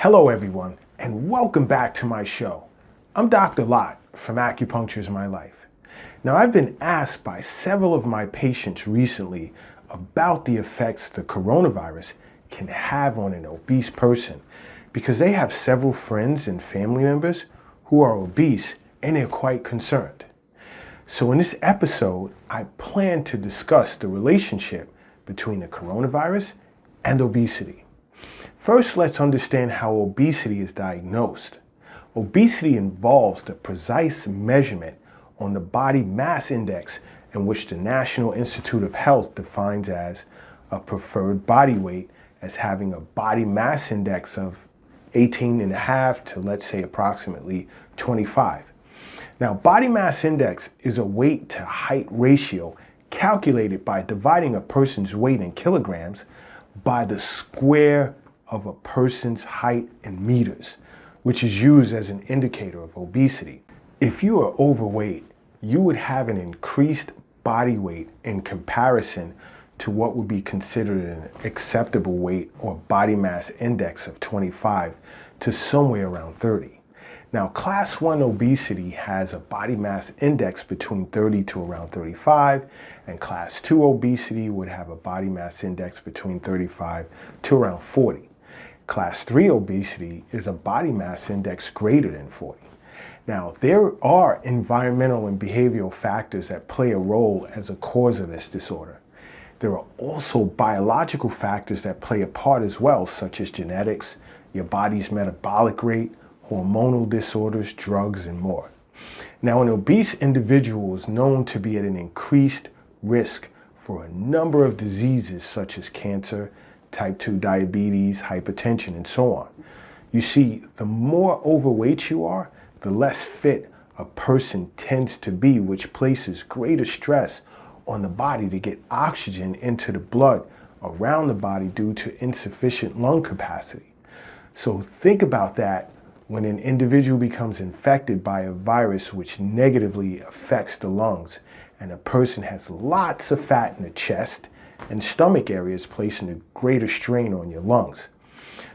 Hello everyone, and welcome back to my show. I'm Dr. Lott from Acupuncture is My Life. Now, I've been asked by several of my patients recently about the effects the coronavirus can have on an obese person because they have several friends and family members who are obese and they're quite concerned. So in this episode, I plan to discuss the relationship between the coronavirus and obesity. First, let's understand how obesity is diagnosed. Obesity involves the precise measurement on the body mass index, in which the National Institute of Health defines as a preferred body weight as having a body mass index of 18.5 to, let's say, approximately 25. Now, body mass index is a weight to height ratio calculated by dividing a person's weight in kilograms by the square of a person's height in meters, which is used as an indicator of obesity. If you are overweight, you would have an increased body weight in comparison to what would be considered an acceptable weight or body mass index of 25 to somewhere around 30. Now, class 1 obesity has a body mass index between 30 to around 35, and class 2 obesity would have a body mass index between 35 to around 40. Class 3 obesity is a body mass index greater than 40. Now, there are environmental and behavioral factors that play a role as a cause of this disorder. There are also biological factors that play a part as well, such as genetics, your body's metabolic rate, hormonal disorders, drugs, and more. Now, an obese individual is known to be at an increased risk for a number of diseases such as cancer, type 2 diabetes, hypertension, and so on. You see, the more overweight you are, the less fit a person tends to be, which places greater stress on the body to get oxygen into the blood around the body due to insufficient lung capacity. So think about that when an individual becomes infected by a virus which negatively affects the lungs, and a person has lots of fat in the chest and stomach areas, placing a greater strain on your lungs.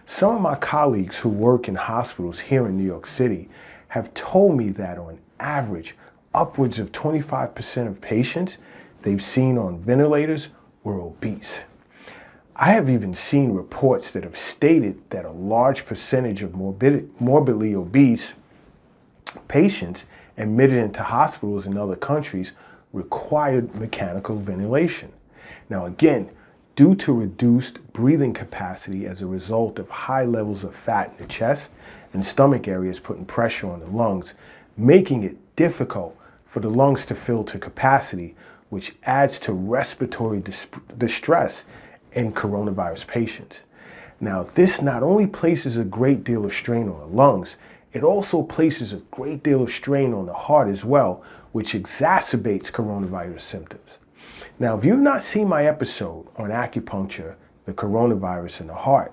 Some of my colleagues who work in hospitals here in New York City have told me that on average, upwards of 25% of patients they've seen on ventilators were obese. I have even seen reports that have stated that a large percentage of morbidly obese patients admitted into hospitals in other countries required mechanical ventilation. Now again, due to reduced breathing capacity as a result of high levels of fat in the chest and stomach areas putting pressure on the lungs, making it difficult for the lungs to fill to capacity, which adds to respiratory distress in coronavirus patients. Now, this not only places a great deal of strain on the lungs, it also places a great deal of strain on the heart as well, which exacerbates coronavirus symptoms. Now, if you've not seen my episode on acupuncture, the coronavirus, and the heart,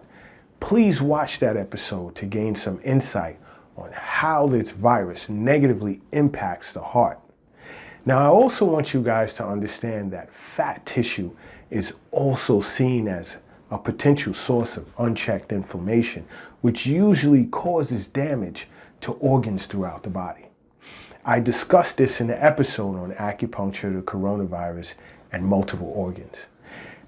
please watch that episode to gain some insight on how this virus negatively impacts the heart. Now, I also want you guys to understand that fat tissue is also seen as a potential source of unchecked inflammation, which usually causes damage to organs throughout the body. I discussed this in the episode on acupuncture, the coronavirus, and multiple organs.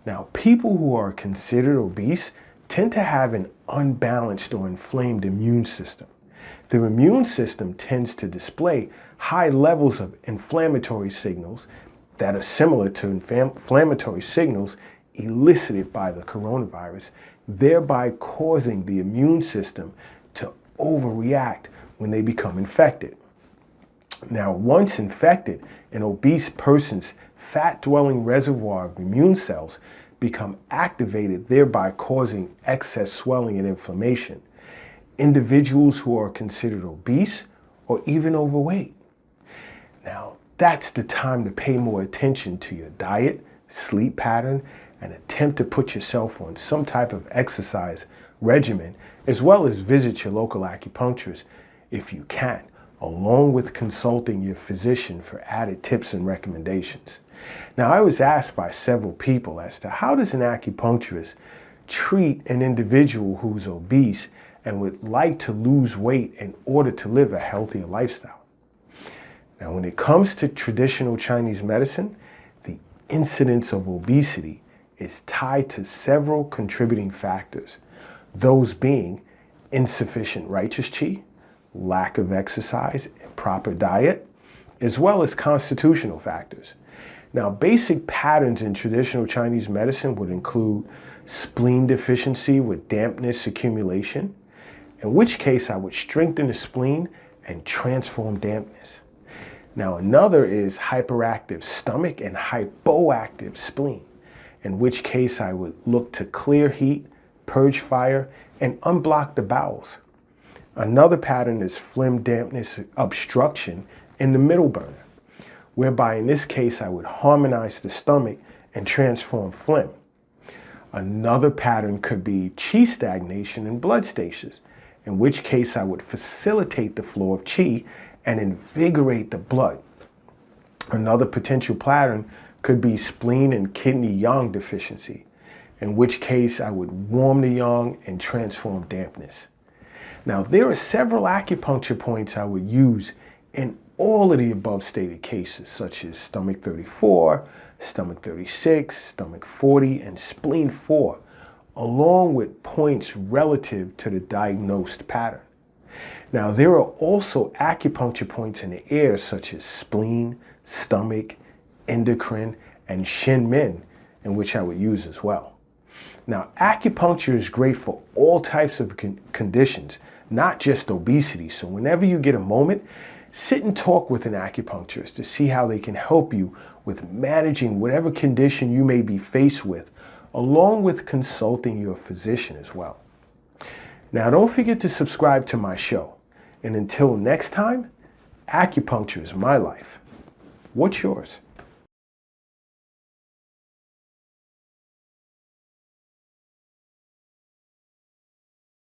Now, people who are considered obese tend to have an unbalanced or inflamed immune system. Their immune system tends to display high levels of inflammatory signals that are similar to inflammatory signals elicited by the coronavirus, thereby causing the immune system to overreact when they become infected. Now, once infected, an obese person's fat-dwelling reservoir of immune cells become activated, thereby causing excess swelling and inflammation. Individuals who are considered obese or even overweight. Now, that's the time to pay more attention to your diet, sleep pattern, and attempt to put yourself on some type of exercise regimen, as well as visit your local acupuncturist if you can, along with consulting your physician for added tips and recommendations. Now, I was asked by several people as to how does an acupuncturist treat an individual who's obese and would like to lose weight in order to live a healthier lifestyle. Now, when it comes to traditional Chinese medicine, the incidence of obesity is tied to several contributing factors, those being insufficient righteous qi, lack of exercise, and proper diet, as well as constitutional factors. Now, basic patterns in traditional Chinese medicine would include spleen deficiency with dampness accumulation, in which case I would strengthen the spleen and transform dampness. Now, another is hyperactive stomach and hypoactive spleen, in which case I would look to clear heat, purge fire, and unblock the bowels. Another pattern is phlegm dampness obstruction in the middle burner, whereby in this case I would harmonize the stomach and transform phlegm. Another pattern could be qi stagnation and blood stasis, in which case I would facilitate the flow of qi and invigorate the blood. Another potential pattern could be spleen and kidney yang deficiency, in which case I would warm the yang and transform dampness. Now, there are several acupuncture points I would use in all of the above stated cases, such as stomach 34, stomach 36, stomach 40, and spleen 4, along with points relative to the diagnosed pattern. Now, there are also acupuncture points in the air, such as spleen, stomach, endocrine, and shin min, in which I would use as well. Now, acupuncture is great for all types of conditions, not just obesity. So whenever you get a moment, sit and talk with an acupuncturist to see how they can help you with managing whatever condition you may be faced with, along with consulting your physician as well. Now, don't forget to subscribe to my show. And until next time, acupuncture is my life. What's yours?